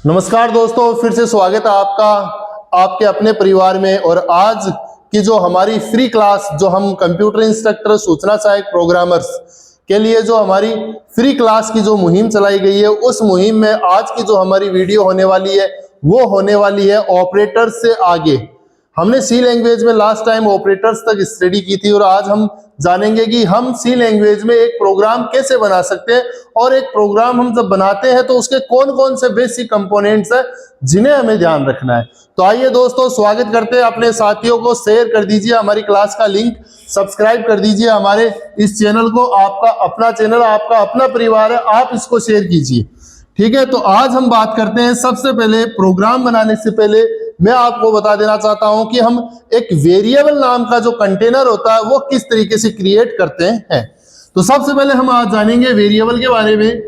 नमस्कार दोस्तों, फिर से स्वागत है आपका आपके अपने परिवार में। और आज की जो हमारी फ्री क्लास, जो हम कंप्यूटर इंस्ट्रक्टर, सूचना सहायक प्रोग्रामर्स के लिए जो हमारी फ्री क्लास की जो मुहिम चलाई गई है, उस मुहिम में आज की जो हमारी वीडियो होने वाली है वो होने वाली है ऑपरेटर से आगे। हमने सी लैंग्वेज में लास्ट टाइम ऑपरेटर्स तक स्टडी की थी और आज हम जानेंगे कि हम सी लैंग्वेज में एक प्रोग्राम कैसे बना सकते हैं और एक प्रोग्राम हम जब बनाते हैं तो उसके कौन कौन से बेसिक कंपोनेंट्स हैं जिन्हें हमें ध्यान रखना है। तो आइए दोस्तों, स्वागत करते हैं। अपने साथियों को शेयर कर दीजिए, हमारी क्लास का लिंक सब्सक्राइब कर दीजिए हमारे इस चैनल को। आपका अपना चैनल, आपका अपना परिवार है, आप इसको शेयर कीजिए। ठीक है, तो आज हम बात करते हैं। सबसे पहले प्रोग्राम बनाने से पहले मैं आपको बता देना चाहता हूं कि हम एक वेरिएबल नाम का जो कंटेनर होता है वो किस तरीके से क्रिएट करते हैं। तो सबसे पहले हम आज जानेंगे वेरिएबल के बारे में।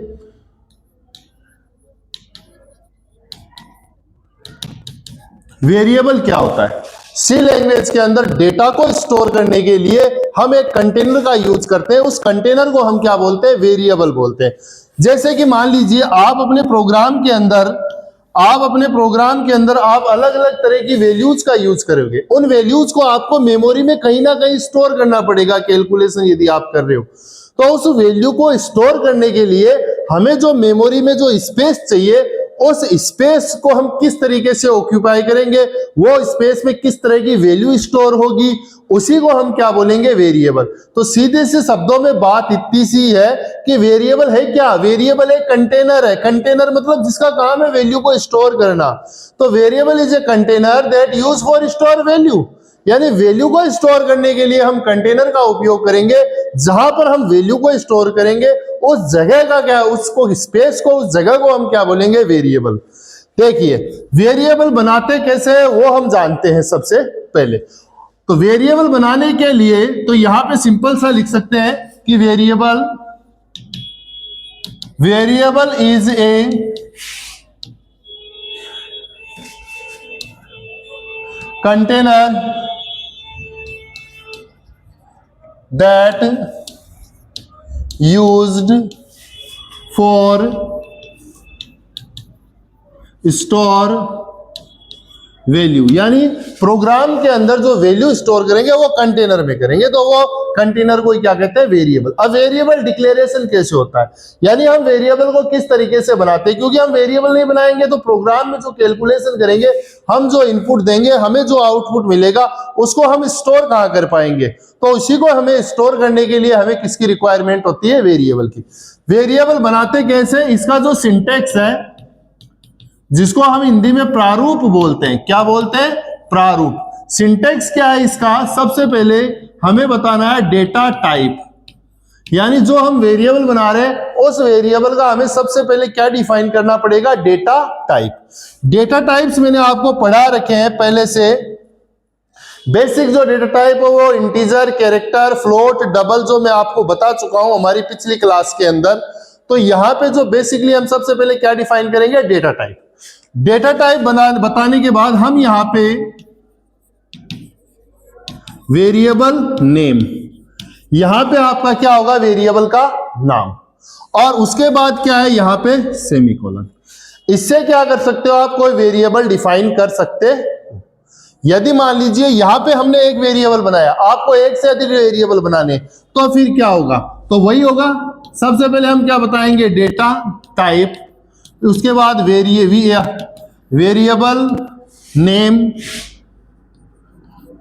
वेरिएबल क्या होता है? सी लैंग्वेज के अंदर डेटा को स्टोर करने के लिए हम एक कंटेनर का यूज करते हैं। उस कंटेनर को हम क्या बोलते हैं? वेरिएबल बोलते हैं। जैसे कि मान लीजिए आप अपने प्रोग्राम के अंदर आप अलग अलग तरह की वैल्यूज का यूज करोगे। उन वैल्यूज को आपको मेमोरी में कहीं ना कहीं स्टोर करना पड़ेगा। कैलकुलेशन यदि आप कर रहे हो तो उस वैल्यू को स्टोर करने के लिए हमें जो मेमोरी में जो स्पेस चाहिए, उस स्पेस को हम किस तरीके से ऑक्यूपाई करेंगे, वो स्पेस में किस तरह की वैल्यू स्टोर होगी, उसी को हम क्या बोलेंगे? वेरिएबल। तो सीधे से शब्दों में बात इतनी सी है कि वेरिएबल है क्या? वेरिएबल एक कंटेनर है। कंटेनर मतलब जिसका काम है वैल्यू को स्टोर करना। तो variable is a container that use for store value, यानी वैल्यू को स्टोर करने के लिए हम कंटेनर का उपयोग करेंगे। जहां पर हम वैल्यू को स्टोर करेंगे उस जगह का क्या, उसको स्पेस को, उस जगह को हम क्या बोलेंगे? वेरिएबल। देखिए वेरिएबल बनाते कैसे है वो हम जानते हैं। सबसे पहले तो वेरिएबल बनाने के लिए तो यहां पे सिंपल सा लिख सकते हैं कि variable is a container that used for store value, यानी प्रोग्राम के अंदर जो वैल्यू स्टोर करेंगे वो कंटेनर में करेंगे, तो वो कंटेनर को क्या कहते हैं? वेरिएबल। अब वेरिएबल डिक्लेरेशन कैसे होता है, यानी हम वेरिएबल को किस तरीके से बनाते हैं? क्योंकि हम वेरिएबल नहीं बनाएंगे तो प्रोग्राम में जो कैलकुलेशन करेंगे, हम जो इनपुट देंगे, हमें जो आउटपुट मिलेगा उसको हम स्टोर कहां कर पाएंगे? तो उसी को हमें स्टोर करने के लिए हमें किसकी रिक्वायरमेंट होती है? वेरिएबल की। वेरिएबल बनाते कैसे? इसका जो सिंटेक्स है, जिसको हम हिंदी में प्रारूप बोलते हैं। क्या बोलते हैं? प्रारूप। सिंटेक्स क्या है इसका? सबसे पहले हमें बताना है डेटा टाइप, यानी जो हम वेरिएबल बना रहे हैं उस वेरिएबल का हमें सबसे पहले क्या डिफाइन करना पड़ेगा? Data type. डेटा टाइप्स मैंने आपको पढ़ा रखे हैं पहले से। बेसिक जो डेटा टाइप है वो इंटीजर, कैरेक्टर, फ्लोट, डबल, जो मैं आपको बता चुका हूं हमारी पिछली क्लास के अंदर। तो यहां पे जो बेसिकली हम सबसे पहले क्या डिफाइन करेंगे? Data type. डेटा टाइप बताने के बाद हम यहां पे वेरिएबल नेम, यहां पे आपका क्या होगा? वेरिएबल का नाम। और उसके बाद क्या है? यहां पे सेमीकोलन। इससे क्या कर सकते हो आप? कोई वेरिएबल डिफाइन कर सकते हो। यदि मान लीजिए यहां पे हमने एक वेरिएबल बनाया, आपको एक से अधिक वेरिएबल बनाने, तो फिर क्या होगा? तो वही होगा। सबसे पहले हम क्या बताएंगे? डेटा टाइप, उसके बाद वेरिएबल नेम,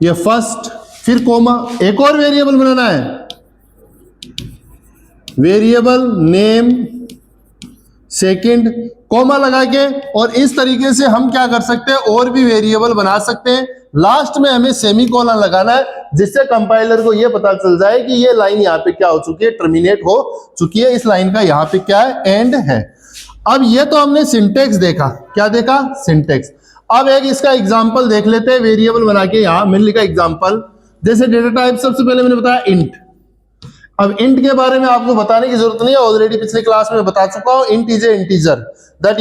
ये फर्स्ट, फिर कोमा, एक और वेरिएबल बनाना है, वेरिएबल नेम सेकंड, कोमा लगा के। और इस तरीके से हम क्या कर सकते हैं? और भी वेरिएबल बना सकते हैं। लास्ट में हमें सेमीकोलन लगाना है, जिससे कंपाइलर को यह पता चल जाए कि ये लाइन यहाँ पे क्या हो चुकी है? टर्मिनेट हो चुकी है। इस लाइन का यहाँ पे क्या है? एंड है। अब ये तो हमने सिंटेक्स देखा। क्या देखा? सिंटेक्स। अब एक इसका एग्जांपल देख लेते हैं वेरिएबल बना के। यहां मैंने लिखा एग्जांपल, जैसे डेटा टाइप सबसे पहले मैंने बताया इंट। अब इंट के बारे में आपको बताने की जरूरत नहीं है, ऑलरेडी पिछले क्लास में बता चुका हूं। Int is a integer that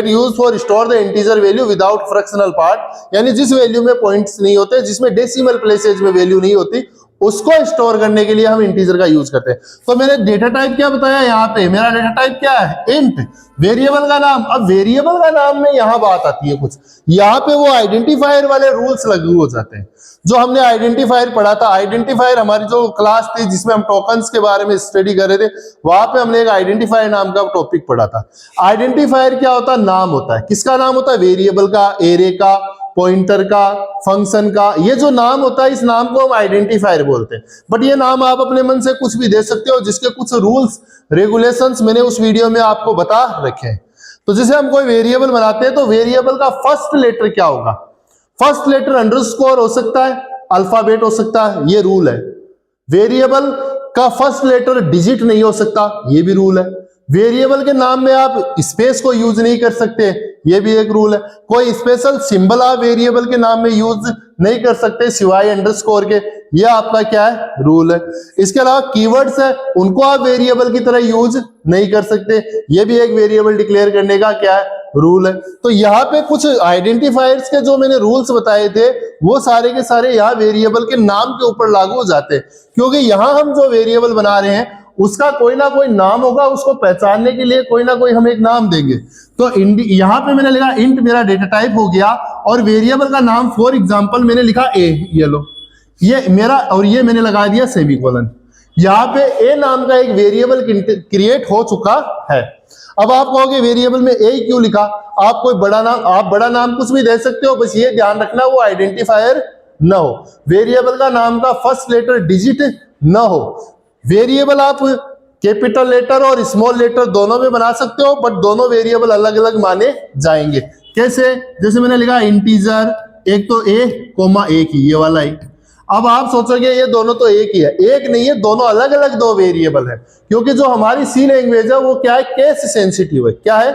use for store the integer value without fractional part, यानी जिस वैल्यू में पॉइंट्स नहीं होते, जिसमें डेसिमल प्लेसेज में वैल्यू नहीं होती, उसको स्टोर करने के लिए हम इंटीजर का यूज करते हैं। तो मैंने डेटा टाइप क्या बताया, यहाँ पे मेरा डेटा टाइप क्या है, इंट। वेरिएबल का नाम, अब वेरिएबल का नाम में यहाँ बात आती है कुछ, यहाँ पे वो आइडेंटिफायर वाले रूल्स लागू हो जाते हैं जो हमने आइडेंटिफायर पढ़ा था। आइडेंटिफायर हमारी जो क्लास थी जिसमें हम टोकन्स के बारे में स्टडी कर रहे थे, वहां पे हमने एक आइडेंटिफायर नाम का टॉपिक पढ़ा था। आइडेंटिफायर क्या होता है, नाम होता है। किसका नाम होता है, वेरिएबल का, एरे का, पॉइंटर का, फंक्शन का। ये जो नाम होता है इस नाम को हम आइडेंटिफायर बोलते हैं। बट ये नाम आप अपने मन से कुछ भी दे सकते हो, जिसके कुछ रूल्स रेगुलेशंस मैंने उस वीडियो में आपको बता रखे हैं। तो जैसे हम कोई वेरिएबल बनाते हैं तो वेरिएबल का फर्स्ट लेटर क्या होगा, फर्स्ट लेटर अंडरस्कोर हो सकता है, अल्फाबेट हो सकता है, ये रूल है। वेरिएबल का फर्स्ट लेटर डिजिट नहीं हो सकता, ये भी रूल है। वेरिएबल के नाम में आप स्पेस को यूज नहीं कर सकते, ये भी एक रूल है। कोई स्पेशल सिंबल आप वेरिएबल के नाम में यूज नहीं कर सकते सिवाय अंडरस्कोर के, ये आपका क्या है, रूल है। इसके अलावा कीवर्ड्स है, उनको आप वेरिएबल की तरह यूज नहीं कर सकते, ये भी एक वेरिएबल डिक्लेयर करने का क्या है, रूल है। तो यहाँ पे कुछ आइडेंटिफायर्स के जो मैंने रूल्स बताए थे वो सारे के सारे यहाँ वेरिएबल के नाम के ऊपर लागू हो जाते हैं, क्योंकि यहाँ हम जो वेरिएबल बना रहे हैं उसका कोई ना कोई नाम होगा, उसको पहचानने के लिए कोई ना कोई हम एक नाम देंगे। तो यहाँ पे मैंने लिखा इंट मेरा डेटा टाइप हो गया और वेरिएबल का नाम फॉर एग्जांपल मैंने लिखा ए, ये लो, ये मेरा, और ये मैंने लगा दिया सेमीकोलन। यहाँ पे ए नाम का एक वेरिएबल क्रिएट हो चुका है। अब आप कहोगे वेरिएबल में ए क्यों लिखा, आप कोई बड़ा नाम, आप बड़ा नाम कुछ भी दे सकते हो, बस ये ध्यान रखना वो आइडेंटिफायर न हो, वेरिएबल का नाम का फर्स्ट लेटर डिजिट न हो। वेरिएबल आप कैपिटल लेटर और स्मॉल लेटर दोनों में बना सकते हो, बट दोनों वेरिएबल अलग अलग माने जाएंगे। कैसे, जैसे मैंने लिखा इंटीजर, एक तो ए कोमा एक ही, ये वाला एक। अब आप सोचोगे ये दोनों तो एक ही है, एक नहीं है, दोनों अलग अलग दो वेरिएबल है, क्योंकि जो हमारी सी लैंग्वेज है वो क्या है, केस सेंसिटिव है। क्या है,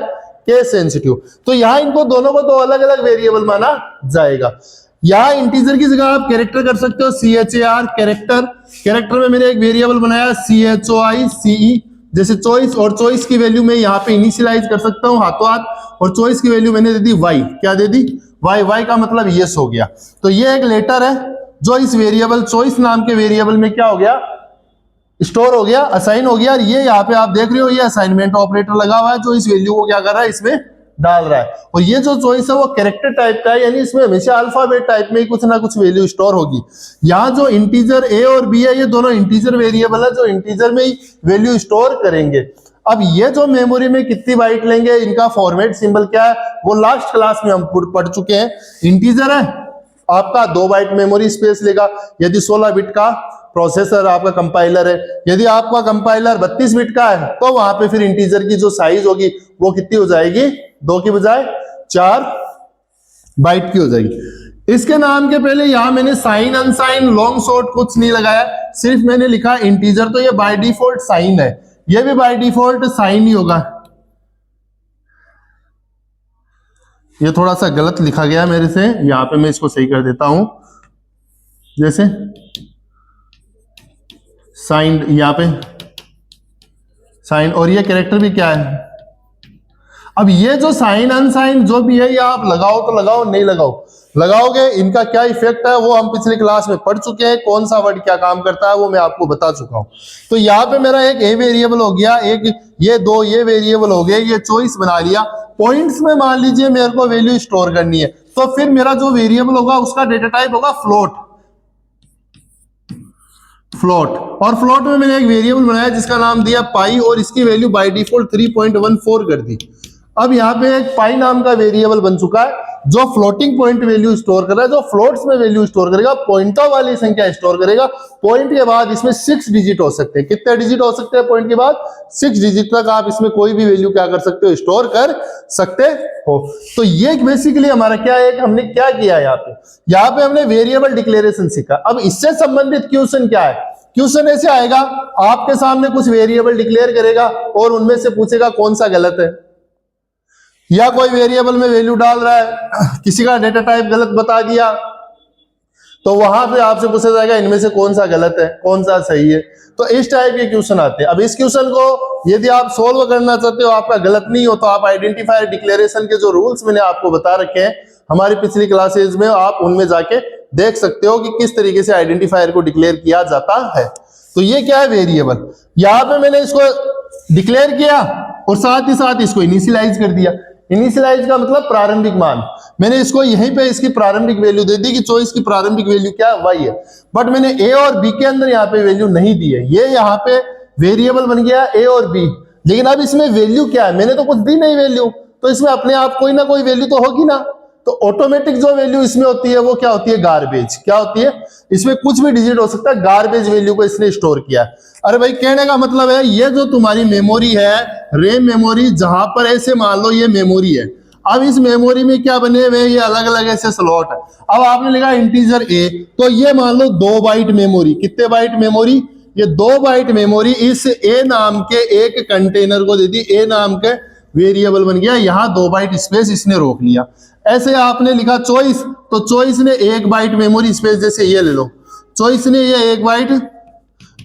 केस सेंसिटिव। तो यहां इनको दोनों को दो अलग अलग वेरिएबल माना जाएगा। यहाँ इंटीजर की जगह आप कैरेक्टर कर सकते हो, CHAR कैरेक्टर। कैरेक्टर में मैंने एक वेरिएबल बनाया CHOICE, जैसे चॉइस, और चॉइस की वैल्यू मैं यहाँ पे इनिशियलाइज कर सकता हूँ हाथों हाथ, और चॉइस की वैल्यू मैंने दे दी Y। क्या दे दी, Y का मतलब यस हो गया। तो ये एक लेटर है जो इस वेरिएबल चॉइस नाम के वेरिएबल में क्या हो गया, स्टोर हो गया, असाइन हो गया। और ये यहाँ पे आप देख रहे हो ये असाइनमेंट ऑपरेटर लगा हुआ है जो इस वैल्यू को क्या कर रहा है, इसमें डाल रहा है। और ये जो चॉइस है वो कैरेक्टर टाइप का है, यानी इसमें हमेशा अल्फाबेट टाइप में ही कुछ ना कुछ वैल्यू स्टोर होगी। यहाँ जो इंटीजर ए और बी है ये दोनों इंटीजर वेरिएबल है जो इंटीजर में ही वैल्यू स्टोर करेंगे। अब ये जो मेमोरी में कितनी बाइट लेंगे, इनका फॉर्मेट सिंबल क्या है, वो लास्ट क्लास में हम पढ़ चुके हैं। इंटीजर है आपका 2 बाइट मेमोरी स्पेस लेगा, यदि 16 बिट का प्रोसेसर आपका कंपाइलर है। यदि आपका कंपाइलर 32 बिट का है तो वहां पे फिर इंटीजर की जो साइज होगी वो कितनी हो जाएगी, 2 की बजाय 4 बाइट की हो जाएगी। इसके नाम के पहले यहां मैंने साइन अनसाइन लॉन्ग शॉर्ट कुछ नहीं लगाया, सिर्फ मैंने लिखा इंटीजर। तो ये बाय डिफॉल्ट साइन है, ये भी बाय डिफॉल्ट साइन ही होगा। ये थोड़ा सा गलत लिखा गया मेरे से, यहां पे मैं इसको सही कर देता हूं। जैसे साइन, यहां पे साइन, और ये कैरेक्टर भी क्या है। अब ये जो साइन अनसाइन जो भी है ये आप लगाओ तो लगाओ, नहीं लगाओगे इनका क्या इफेक्ट है वो हम पिछली क्लास में पढ़ चुके हैं। कौन सा वर्ड क्या काम करता है वो मैं आपको बता चुका हूं। तो यहाँ पे मेरा एक ए वेरिएबल हो गया, एक ये 2 ये वेरिएबल हो गए, ये चॉइस बना लिया। पॉइंट्स में मान लीजिए मेरे को वैल्यू स्टोर करनी है, तो फिर मेरा जो वेरिएबल होगा उसका डेटा टाइप होगा फ्लोट। और फ्लोट में मैंने एक वेरिएबल बनाया जिसका नाम दिया पाई, और इसकी वैल्यू बाय डिफॉल्ट 3.14 कर दी। अब यहाँ पे एक पाई नाम का वेरिएबल बन चुका है जो फ्लोटिंग पॉइंट वैल्यू स्टोर कर रहा है, जो फ्लोट्स में वैल्यू स्टोर करेगा, पॉइंटों वाली संख्या स्टोर करेगा। पॉइंट के बाद इसमें 6 डिजिट हो सकते हैं। कितने डिजिट हो सकते हैं पॉइंट के बाद, 6 डिजिट तक आप इसमें कोई भी वैल्यू क्या कर सकते हो, स्टोर कर सकते हो। तो ये बेसिकली हमारा क्या है, हमने क्या किया यहाँ पे हमने वेरिएबल डिक्लेरेशन सीखा। अब इससे संबंधित क्वेश्चन क्या है, क्वेश्चन ऐसे आएगा, आपके सामने कुछ वेरिएबल डिक्लेयर करेगा और उनमें से पूछेगा कौन सा गलत है, या कोई वेरिएबल में वैल्यू डाल रहा है, किसी का डेटा टाइप गलत बता दिया, तो वहां पे आपसे पूछा जाएगा इनमें से कौन सा गलत है कौन सा सही है। तो इस टाइप के क्वेश्चन आते हैं। अब इस क्वेश्चन को यदि आप सोल्व करना चाहते हो, आपका गलत नहीं हो, तो आप आइडेंटिफायर डिक्लेरेशन के जो रूल्स मैंने आपको बता रखे हैं हमारी पिछली क्लासेज में, आप उनमें जाके देख सकते हो कि किस तरीके से आइडेंटिफायर को डिक्लेयर किया जाता है। तो ये क्या है, वेरिएबल। यहां पे मैंने इसको डिक्लेयर किया और साथ ही साथ इसको इनिशियलाइज कर दिया। इनिशियलाइज का मतलब प्रारंभिक मान। मैंने इसको यहीं पे इसकी प्रारंभिक वैल्यू दे दी कि चॉइस की प्रारंभिक वैल्यू क्या है, y है, बट मैंने a और b के अंदर यहाँ पे वैल्यू नहीं दी है। ये यहाँ पे वेरिएबल बन गया a और b, लेकिन अब इसमें वैल्यू क्या है, मैंने तो कुछ दी नहीं वैल्यू, तो इसमें अपने आप कोई ना कोई वैल्यू तो होगी ना। तो ऑटोमेटिक जो वैल्यू इसमें होती है वो क्या होती है, गार्बेज। क्या होती है, इसमें कुछ भी डिजिट हो सकता है, गार्बेज वैल्यू को इसने स्टोर किया। अरे भाई कहने का मतलब है ये जो तुम्हारी मेमोरी है, रैम मेमोरी, जहां पर ऐसे मान लो ये मेमोरी है, अब इस मेमोरी में क्या बने हुए, ये अलग अलग ऐसे स्लॉट है। अब आपने लिखा इंटीजर ए, तो ये मान लो 2 बाइट मेमोरी। कितने बाइट मेमोरी, ये 2 बाइट मेमोरी इस ए नाम के एक कंटेनर को दे दी, ए नाम के वेरिएबल बन गया। यहां 2 बाइट स्पेस इसने रोक लिया। ऐसे आपने लिखा चॉइस, तो चॉइस ने 1 बाइट मेमोरी स्पेस, जैसे ये ले लो, चॉइस ने ये 1 बाइट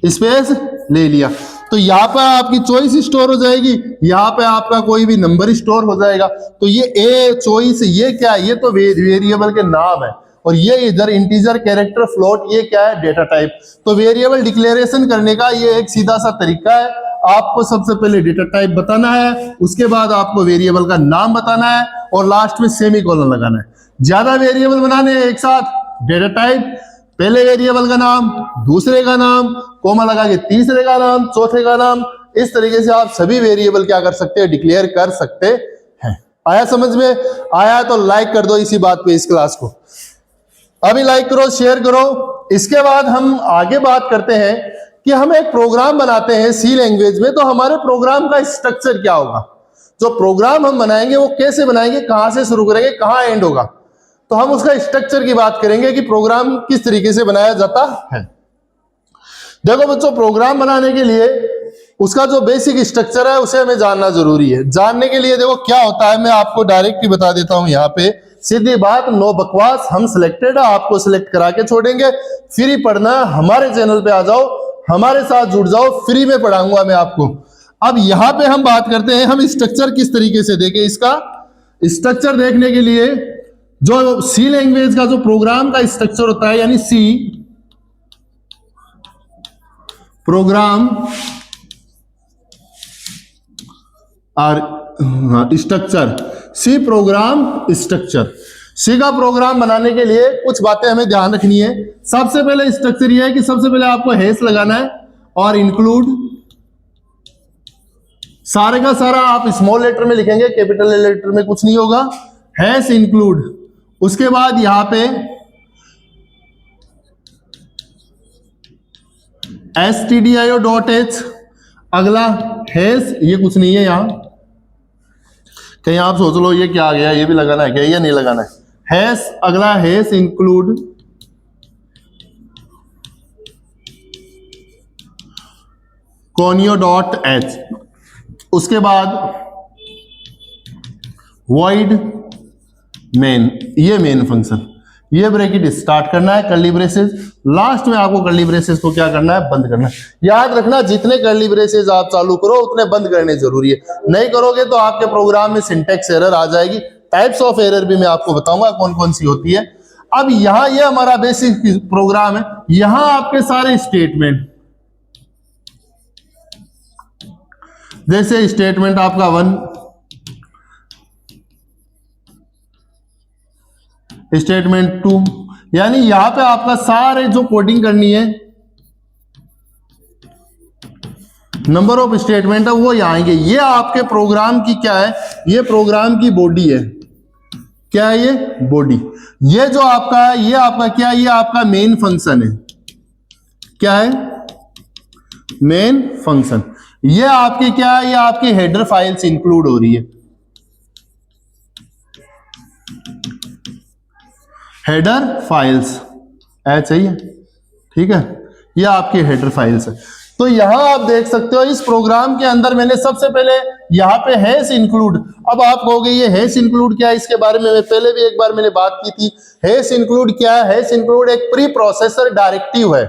स्पेस ले लिया, तो यहाँ पर आपकी चॉइस स्टोर हो जाएगी, यहाँ पे आपका कोई भी नंबर स्टोर हो जाएगा। तो ये ए चॉइस, ये क्या है, ये तो वेरिएबल के नाम है, और ये इधर इंटीजर, कैरेक्टर, फ्लोट, ये क्या है, डेटा टाइप। तो वेरिएबल डिक्लेरेशन करने का ये एक सीधा सा तरीका है। आपको सबसे पहले डेटा टाइप बताना है, उसके बाद आपको वेरिएबल का नाम बताना है, और लास्ट में सेमीकोलन लगाना है। ज्यादा वेरिएबल बनाने हैं एक साथ, डेटा टाइप, पहले वेरिएबल का नाम, दूसरे का नाम, कोमा लगा के तीसरे का नाम, चौथे का नाम, इस तरीके से आप सभी वेरिएबल क्या कर सकते हैं, डिक्लेयर कर सकते हैं। आया समझ में? आया तो लाइक कर दो इसी बात पे इस क्लास को, अभी लाइक करो, शेयर करो। इसके बाद हम आगे बात करते हैं कि हम एक प्रोग्राम बनाते हैं सी लैंग्वेज में, तो हमारे प्रोग्राम का स्ट्रक्चर क्या होगा, जो प्रोग्राम हम बनाएंगे वो कैसे बनाएंगे, कहां से शुरू करेंगे, कहां एंड होगा। तो हम उसका स्ट्रक्चर की बात करेंगे कि प्रोग्राम किस तरीके से बनाया जाता है। देखो बच्चों, प्रोग्राम बनाने के लिए उसका जो बेसिक स्ट्रक्चर है उसे हमें जानना जरूरी है। जानने के लिए देखो क्या होता है, मैं आपको डायरेक्ट ही बता देता हूं। यहाँ पे सीधी बात, नो बकवास, हम सिलेक्टेड है, आपको सिलेक्ट करा के छोड़ेंगे। फ्री पढ़ना, हमारे चैनल पे आ जाओ, हमारे साथ जुड़ जाओ, फ्री में पढ़ाऊंगा मैं आपको। अब यहाँ पे हम बात करते हैं हम स्ट्रक्चर किस तरीके से देखें। इसका स्ट्रक्चर देखने के लिए जो सी लैंग्वेज का जो प्रोग्राम का स्ट्रक्चर होता है, यानी सी प्रोग्राम और स्ट्रक्चर, सी प्रोग्राम स्ट्रक्चर। सी का प्रोग्राम बनाने के लिए कुछ बातें हमें ध्यान रखनी है। सबसे पहले स्ट्रक्चर यह है कि सबसे पहले आपको हैश लगाना है और इंक्लूड, सारे का सारा आप स्मॉल लेटर में लिखेंगे, कैपिटल लेटर में कुछ नहीं होगा, हैश इंक्लूड। उसके बाद यहां पे stdio.h, अगला हैश, ये कुछ नहीं है यहां, कहीं आप सोच लो ये क्या आ गया, ये भी लगाना है क्या, ये नहीं लगाना है, हैश, अगला हैश इंक्लूड conio.h। उसके बाद void मेन, ये मेन फंक्शन, ये ब्रैकेट स्टार्ट करना है, कर्ली ब्रेसेस, लास्ट में आपको कर्ली ब्रेसेस को क्या करना है, बंद करना है। याद रखना, जितने कर्ली ब्रेसेस आप चालू करो उतने बंद करने जरूरी है, नहीं करोगे तो आपके प्रोग्राम में सिंटैक्स एरर आ जाएगी। टाइप्स ऑफ एरर भी मैं आपको बताऊंगा कौन कौन सी होती है। अब यहां ये हमारा बेसिक प्रोग्राम है, यहां आपके सारे स्टेटमेंट, जैसे स्टेटमेंट आपका 1, स्टेटमेंट 2, यानी यहां पे आपका सारे जो कोडिंग करनी है, नंबर ऑफ स्टेटमेंट है वो यहां आएंगे। ये आपके प्रोग्राम की क्या है, ये प्रोग्राम की बॉडी है। क्या है ये, बॉडी। ये जो आपका है, ये आपका क्या है, ये आपका मेन फंक्शन है। क्या है, मेन फंक्शन। ये आपकी क्या है, ये आपकी हेडर फाइल्स इंक्लूड हो रही है, हेडर फाइल्स ऐ चाहिए, ठीक है, ये आपकी हेडर फाइल्स है। तो यहां आप देख सकते हो इस प्रोग्राम के अंदर मैंने सबसे पहले यहां पे हैश इंक्लूड। अब आप कहोगे ये हैश इंक्लूड क्या है, इसके बारे में मैं पहले भी एक बार मैंने बात की थी। हैश इंक्लूड क्या है, हैश इंक्लूड एक प्री प्रोसेसर डायरेक्टिव है।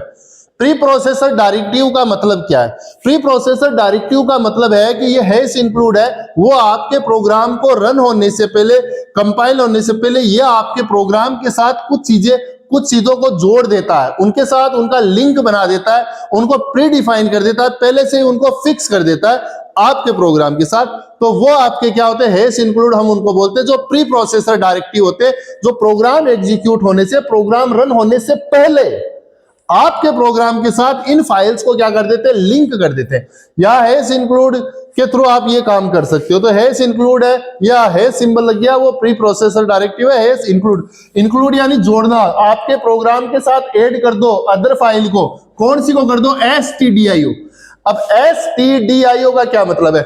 प्री प्रोसेसर डायरेक्टिव का मतलब क्या है? प्री प्रोसेसर डायरेक्टिव का मतलब है कि ये हैश इंक्लूड है, वो आपके प्रोग्राम को रन होने से पहले, कंपाइल होने से पहले ये आपके प्रोग्राम के साथ कुछ चीजों को जोड़ देता है, उनके साथ उनका लिंक बना देता है, उनको प्री डिफाइन कर देता है, पहले से ही उनको फिक्स कर देता है आपके प्रोग्राम के साथ। तो वो आपके क्या होते हैं? हैश इंक्लूड हम उनको बोलते हैं, जो प्री प्रोसेसर डायरेक्टिव होते हैं, जो प्रोग्राम एग्जीक्यूट होने से, प्रोग्राम रन होने से पहले आपके प्रोग्राम के साथ इन फाइल्स को क्या कर देते हैं? लिंक कर देते हैं। या हैश इंक्लूड के थ्रू आप ये काम कर सकते हो। तो हैश इंक्लूड है या हैश सिंबल लग गया, वो प्री प्रोसेसर डायरेक्टिव है। हैश इंक्लूड, इंक्लूड यानी जोड़ना, आपके प्रोग्राम के साथ ऐड कर दो अदर फाइल को। कौन सी को कर दो? stdio। अब stdio का क्या मतलब है?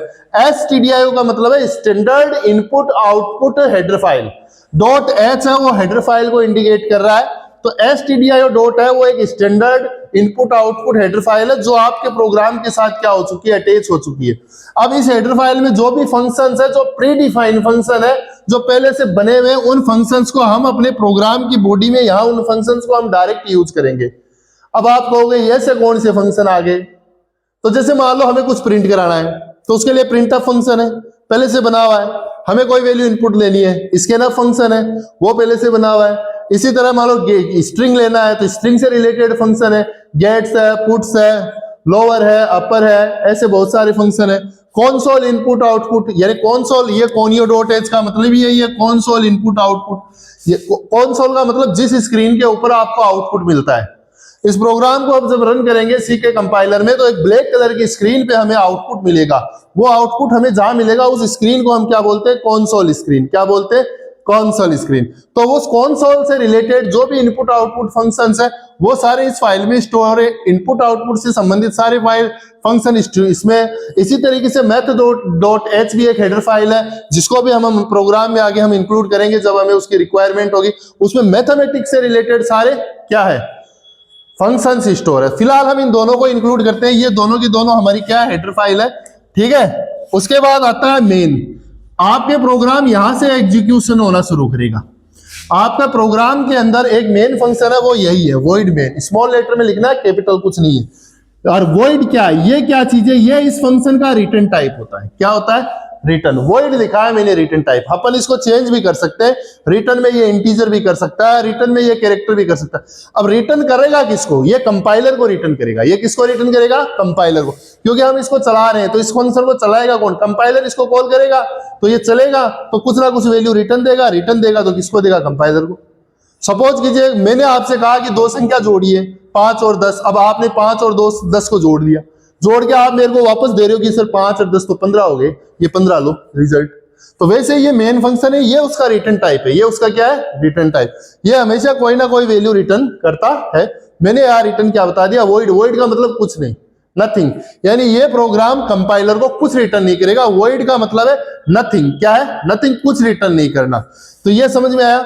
stdio का मतलब है standard input output header file. .h है वो हेडर फाइल को इंडिकेट कर रहा है। तो stdio डॉट है वो एक standard input output header file है, जो आपके प्रोग्राम के साथ क्या हो चुकी है? अटैच हो चुकी है। अब इस हेडर फाइल में जो भी फंक्शंस है, जो प्री डिफाइंड फंक्शन है, जो पहले से बने हुए, उन फंक्शंस को हम अपने प्रोग्राम की बॉडी में, यहां उन फंक्शंस को हम डायरेक्ट यूज करेंगे। अब आप कहोगे ये से कौन से फंक्शन आ गए? तो जैसे मान लो हमें कुछ प्रिंट कराना है, तो उसके लिए प्रिंटफ फंक्शन है, पहले से बना हुआ है। हमें कोई वैल्यू इनपुट लेनी है, स्कैनफ फंक्शन है, वो पहले से बना हुआ है। इसी तरह मान लो स्ट्रिंग लेना है, तो स्ट्रिंग से रिलेटेड फंक्शन है, गेट्स है, पुट्स है, लोअर है, अपर है, ऐसे बहुत सारे फंक्शन है। कॉन्सोल इनपुट आउटपुट, यानी कॉन्सोल, ये कोनियो डॉट एच का मतलब यही है, कॉन्सोल इनपुट आउटपुट। ये कॉन्सोल का मतलब जिस स्क्रीन के ऊपर आपको आउटपुट मिलता है। इस प्रोग्राम को अब जब रन करेंगे सी के कंपाइलर में, तो एक ब्लैक कलर की स्क्रीन पे हमें आउटपुट मिलेगा। वो आउटपुट हमें जहां मिलेगा, उस स्क्रीन को हम क्या बोलते हैं? Console screen. क्या बोलते हैं? Console screen. तो उस कॉन्सोल से रिलेटेड जो भी इनपुट आउटपुट फंक्शंस है, वो सारे इस फाइल में स्टोर है। इनपुट आउटपुट से संबंधित सारे फाइल फंक्शन इसमें। इसी तरीके से मैथ.h भी एक हेडर फाइल है, जिसको भी हम प्रोग्राम में आगे हम इंक्लूड करेंगे जब हमें उसकी रिक्वायरमेंट होगी। उसमें मैथमेटिक्स से रिलेटेड सारे क्या है? फंक्शंस स्टोर है। फिलहाल हम इन दोनों को इंक्लूड करते हैं, ये दोनों की दोनों हमारी क्या है? हेडर फाइल है। ठीक है। उसके बाद आता है मेन। आपके प्रोग्राम यहां से एग्जीक्यूशन होना शुरू करेगा। आपका प्रोग्राम के अंदर एक मेन फंक्शन है, वो यही है, वॉइड मेन। स्मॉल लेटर में लिखना है, कैपिटल कुछ नहीं है। और वॉइड क्या है? ये क्या चीज है? ये इस फंक्शन का रिटर्न टाइप होता है। क्या होता है? रिटर्न। वॉइड लिखा है मैंने रिटर्न टाइप। अपन इसको चेंज भी कर सकते हैं, रिटर्न में ये इंटीजर भी कर सकता है, रिटर्न में ये कैरेक्टर भी कर सकता है। अब रिटर्न करेगा किसको? ये कंपाइलर को रिटर्न करेगा। ये किसको रिटर्न करेगा? कंपाइलर को। क्योंकि हम इसको चला रहे हैं, तो इस फंक्शन को चलाएगा कौन? कंपाइलर इसको कॉल करेगा, तो ये चलेगा, तो कुछ ना कुछ वैल्यू रिटर्न देगा। रिटर्न देगा तो किसको देगा? कंपाइलर को। सपोज कीजिए मैंने आपसे कहा कि दो संख्या जोड़िए, 5 और 10। अब आपने 5 और 10 को जोड़ दिया। जोड़ के आप मेरे को वापस दे रहे हो कि सर 5 और 10 तो 15 हो गए, ये 15 लो रिजल्ट। तो वैसे ये मेन फंक्शन है, ये उसका रिटर्न टाइप है। ये उसका क्या है? Return type. ये हमेशा कोई ना कोई वैल्यू रिटर्न करता है। मैंने यार रिटर्न क्या बता दिया? वॉइड। वॉइड का मतलब कुछ नहीं, नथिंग। यानी ये प्रोग्राम कंपाइलर को कुछ रिटर्न नहीं करेगा। वॉइड का मतलब है नथिंग। क्या है? नथिंग, कुछ रिटर्न नहीं करना। तो ये समझ में आया।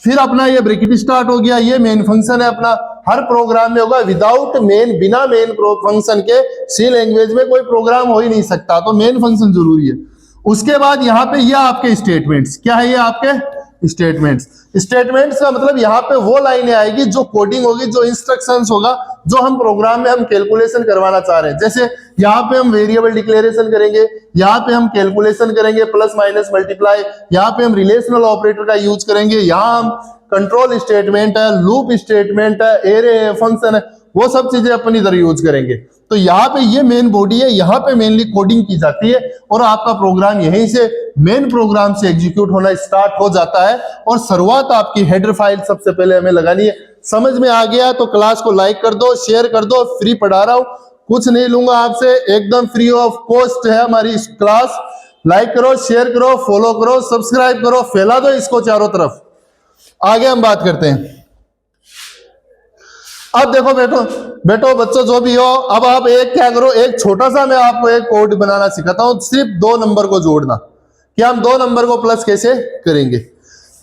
फिर अपना ये ब्रैकेट स्टार्ट हो गया, ये मेन फंक्शन है अपना। हर प्रोग्राम में होगा। विदाउट मेन, बिना मेन फंक्शन के सी लैंग्वेज में कोई प्रोग्राम हो ही नहीं सकता, तो मेन फंक्शन जरूरी है। उसके बाद यहाँ पे ये आपके स्टेटमेंट्स। क्या है? ये आपके स्टेटमेंट्स। स्टेटमेंट्स का मतलब यहाँ पे वो लाइनें आएगी जो कोडिंग होगी, जो इंस्ट्रक्शंस होगा, जो हम प्रोग्राम में हम कैलकुलेशन करवाना चाह रहे हैं। जैसे यहाँ पे हम वेरिएबल डिक्लेरेशन करेंगे, यहाँ पे हम कैलकुलेशन करेंगे, प्लस माइनस मल्टीप्लाई, यहाँ पे हम रिलेशनल ऑपरेटर का यूज करेंगे, यहाँ हम कंट्रोल स्टेटमेंट है, लूप स्टेटमेंट है, एरे है, फंक्शन है, वो सब चीजें अपन इधर यूज करेंगे। तो यहाँ पे ये मेन बॉडी है, यहाँ पे मेनली कोडिंग की जाती है, और आपका प्रोग्राम यहीं से मेन प्रोग्राम से एग्जीक्यूट होना स्टार्ट हो जाता है। और शुरुआत आपकी हेडर फाइल सबसे पहले हमें लगानी है। समझ में आ गया तो क्लास को लाइक कर दो, शेयर कर दो। फ्री पढ़ा रहा हूं, कुछ नहीं लूंगा आपसे, एकदम फ्री ऑफ कॉस्ट है हमारी क्लास। लाइक करो, शेयर करो, फॉलो करो, सब्सक्राइब करो, फैला दो इसको चारों तरफ। आगे हम बात करते हैं। अब देखो बेटो बच्चों जो भी हो, अब आप एक क्या करो, एक छोटा सा मैं आपको एक कोड बनाना सिखाता हूं, सिर्फ 2 नंबर को जोड़ना, कि हम 2 नंबर को प्लस कैसे करेंगे।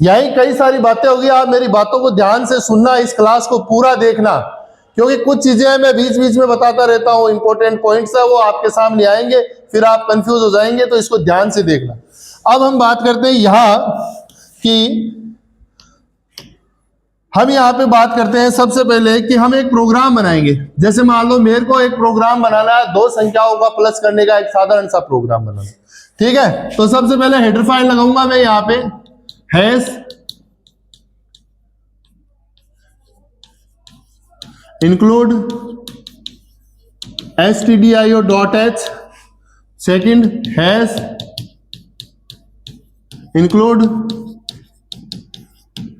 यही कई सारी बातें होगी, आप मेरी बातों को ध्यान से सुनना, इस क्लास को पूरा देखना, क्योंकि कुछ चीजें मैं बीच बीच में बताता रहता हूं, इंपॉर्टेंट पॉइंट्स है, वो आपके सामने आएंगे, फिर आप कंफ्यूज हो जाएंगे, तो इसको ध्यान से देखना। अब हम बात करते हैं यहां कि हम यहाँ पे बात करते हैं सबसे पहले कि हम एक प्रोग्राम बनाएंगे। जैसे मान लो मेरे को एक प्रोग्राम बनाना है, दो संख्याओं का प्लस करने का एक साधारण सा प्रोग्राम बनाना, ठीक है। तो सबसे पहले हेडर फाइल लगाऊंगा मैं यहाँ पे, hash include stdio.h, second hash include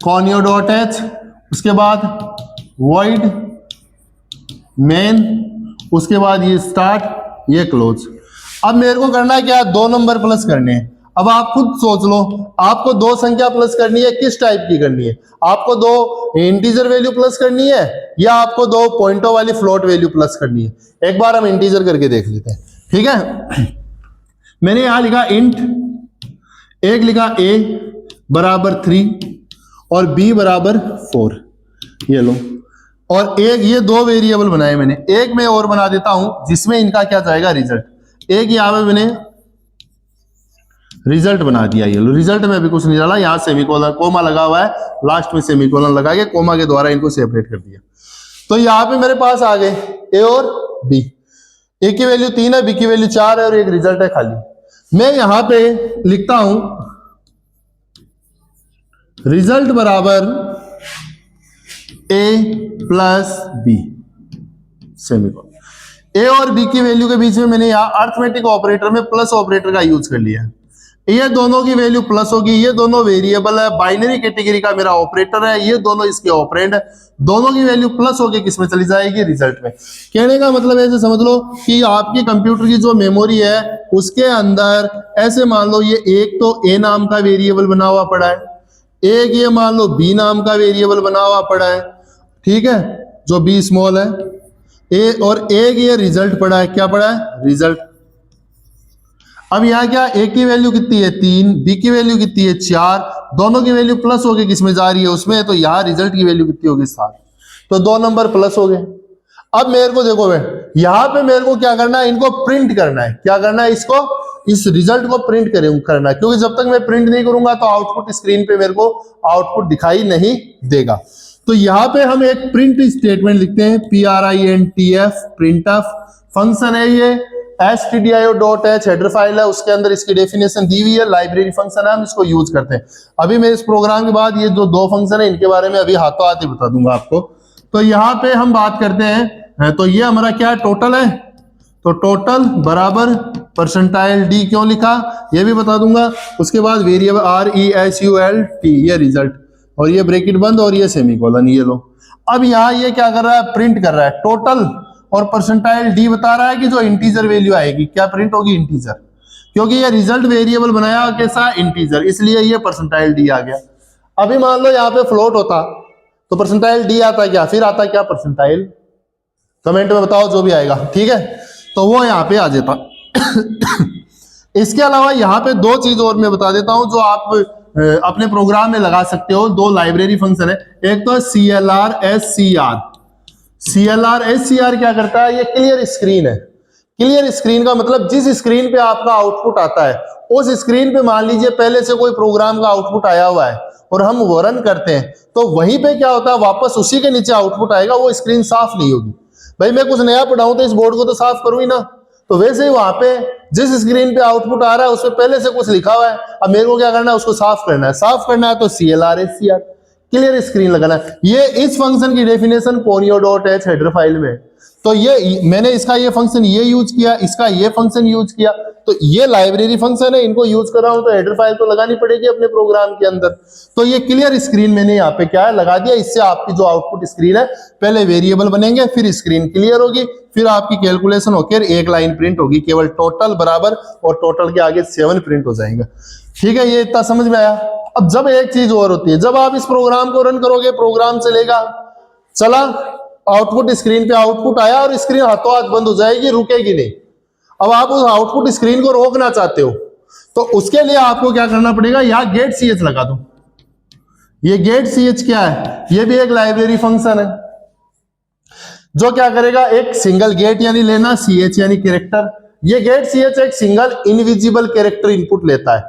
conio.h, उसके बाद void main, उसके बाद ये स्टार्ट, ये क्लोज। अब मेरे को करना है क्या, दो नंबर प्लस करने हैं। अब आप खुद सोच लो, आपको दो संख्या प्लस करनी है, किस टाइप की करनी है? आपको दो इंटीजर वैल्यू प्लस करनी है या आपको दो पॉइंटों वाली फ्लोट वैल्यू प्लस करनी है? एक बार हम इंटीजर करके देख लेते हैं, ठीक है। मैंने यहां लिखा इंट, एक लिखा a बराबर 3 और b बराबर 4, ये लो। और एक ये दो वेरिएबल बनाए मैंने, एक मैं और बना देता हूं जिसमें इनका क्या जाएगा, रिजल्ट। एक यहां पे मैंने रिजल्ट बना दिया, ये लो। रिजल्ट में भी कुछ नहीं डाला, यहां सेमीकोलन कोमा लगा हुआ है, लास्ट में सेमीकोलन लगा के कोमा के द्वारा इनको सेपरेट कर दिया। तो यहां पे मेरे पास आ गए a और b। a की वैल्यू 3 है, b की वैल्यू 4 है और एक रिजल्ट है खाली। मैं यहां पे लिखता हूं रिजल्ट बराबर a plus b, semicolon. a और b की वैल्यू के बीच में मैंने यहां अर्थमेटिक ऑपरेटर में प्लस ऑपरेटर का यूज कर लिया। ये दोनों की वैल्यू प्लस होगी, ये दोनों वेरिएबल है, बाइनरी कैटेगरी का मेरा ऑपरेटर है, ये दोनों इसके ऑपरेंड है, दोनों की वैल्यू प्लस होके किस में चली जाएगी, रिजल्ट में। कहने का मतलब ऐसे समझ लो कि आपकी कंप्यूटर की जो मेमोरी है उसके अंदर ऐसे मान लो ये एक तो a नाम का वेरिएबल बना हुआ पड़ा है, एक ये मान लो b नाम का वेरिएबल बना हुआ पड़ा है, ठीक है, जो b स्मॉल है, a, और एक ये रिजल्ट पड़ा है, क्या पड़ा है, रिजल्ट। अब यहाँ क्या, a की वैल्यू कितनी है 3, b की वैल्यू कितनी है 4, दोनों की वैल्यू प्लस होके किसमें जा रही है, उसमें। तो यहाँ रिजल्ट की वैल्यू कितनी होगी 7, तो दो नंबर प्लस हो गए। अब मेरे को देखो भाई, यहाँ पे मेरे को क्या करना है, इनको प्रिंट करना है। क्या करना है, इसको, इस रिजल्ट को प्रिंट करना है, क्योंकि जब तक मैं प्रिंट नहीं करूंगा तो आउटपुट स्क्रीन पे मेरे को आउटपुट दिखाई नहीं देगा। तो यहाँ पे हम एक प्रिंट स्टेटमेंट लिखते हैं, printf, printf फंक्शन है ये, stdio.h हेडर फाइल है, उसके अंदर इसकी डेफिनेशन दी हुई है, लाइब्रेरी फंक्शन है, हम इसको यूज करते हैं। अभी मैं इस प्रोग्राम के बाद ये जो दो फंक्शन है इनके बारे में अभी हाथों हाथ ही बता दूंगा आपको। तो यहाँ पे हम बात करते हैं, तो ये हमारा क्या है, टोटल है, तो टोटल बराबर परसेंटाइल d क्यों लिखा ये भी बता दूंगा। उसके बाद वेरिएबल RESULT, ये रिजल्ट, और ये ब्रैकेट बंद और ये सेमीकोलन, ये लो। अब यहाँ ये क्या कर रहा है, प्रिंट कर रहा है टोटल, और परसेंटाइल d बता रहा है कि जो इंटीजर वैल्यू आएगी, क्या प्रिंट होगी, इंटीजर, क्योंकि ये रिजल्ट वेरिएबल बनाया कैसा, इंटीजर, इसलिए ये परसेंटाइल d आ गया। अभी मान लो यहाँ पे फ्लोट होता तो परसेंटाइल d आता क्या, फिर आता क्या परसेंटाइल, कमेंट में बताओ जो भी आएगा, ठीक है, तो वो यहाँ पे आ जाता। इसके अलावा यहाँ पे दो चीज और मैं बता देता हूं जो आप अपने प्रोग्राम में लगा सकते हो। दो लाइब्रेरी फंक्शन है, एक तो CLR SCR। CLR SCR क्या करता है, ये क्लियर स्क्रीन है। क्लियर स्क्रीन का मतलब जिस स्क्रीन पे आपका आउटपुट आता है उस स्क्रीन पे मान लीजिए पहले से कोई प्रोग्राम का आउटपुट आया हुआ है और हम वो रन करते हैं, तो वहीं पे क्या होता है, वापस उसी के नीचे आउटपुट आएगा, वो स्क्रीन साफ नहीं होगी। भाई मैं कुछ नया पढ़ाऊं तो इस बोर्ड को तो साफ करूं ही ना, तो वैसे ही वहां पे जिस स्क्रीन पे आउटपुट आ रहा है उसमें पहले से कुछ लिखा हुआ है, अब मेरे को क्या करना है, उसको साफ करना है। साफ करना है तो CLR SCR, क्लियर स्क्रीन लगाना है। ये इस फंक्शन की डेफिनेशन conio.h हेडर फाइल में, तो ये मैंने इसका ये फंक्शन ये यूज किया, इसका ये फंक्शन यूज किया, तो ये लाइब्रेरी फंक्शन है, इनको यूज कर रहा हूं तो हेडर फाइल तो लगानी पड़ेगी अपने प्रोग्राम के अंदर। तो ये क्लियर स्क्रीन मैंने यहाँ पे क्या है लगा दिया, इससे आपकी जो आउटपुट स्क्रीन है पहले वेरिएबल बनेंगे, फिर स्क्रीन क्लियर होगी, फिर आपकी कैलकुलेशन होकर एक लाइन प्रिंट होगी, केवल टोटल बराबर, और टोटल के आगे 7 प्रिंट हो जाएंगे। ठीक है, ये इतना समझ में आया। अब जब एक चीज और होती है, जब आप इस प्रोग्राम को रन करोगे, प्रोग्राम चलेगा, चला, आउटपुट स्क्रीन पे आउटपुट आया और स्क्रीन हाथों हाथ बंद हो जाएगी, रुकेगी नहीं। अब आप उस आउटपुट स्क्रीन को रोकना चाहते हो तो उसके लिए आपको क्या करना पड़ेगा, यहां गेट ch लगा दो। ये गेट ch क्या है, ये भी एक लाइब्रेरी फंक्शन है जो क्या करेगा, एक सिंगल गेट यानी लेना, ch यानी कैरेक्टर। ये गेट ch एक सिंगल इनविजिबल कैरेक्टर इनपुट लेता है।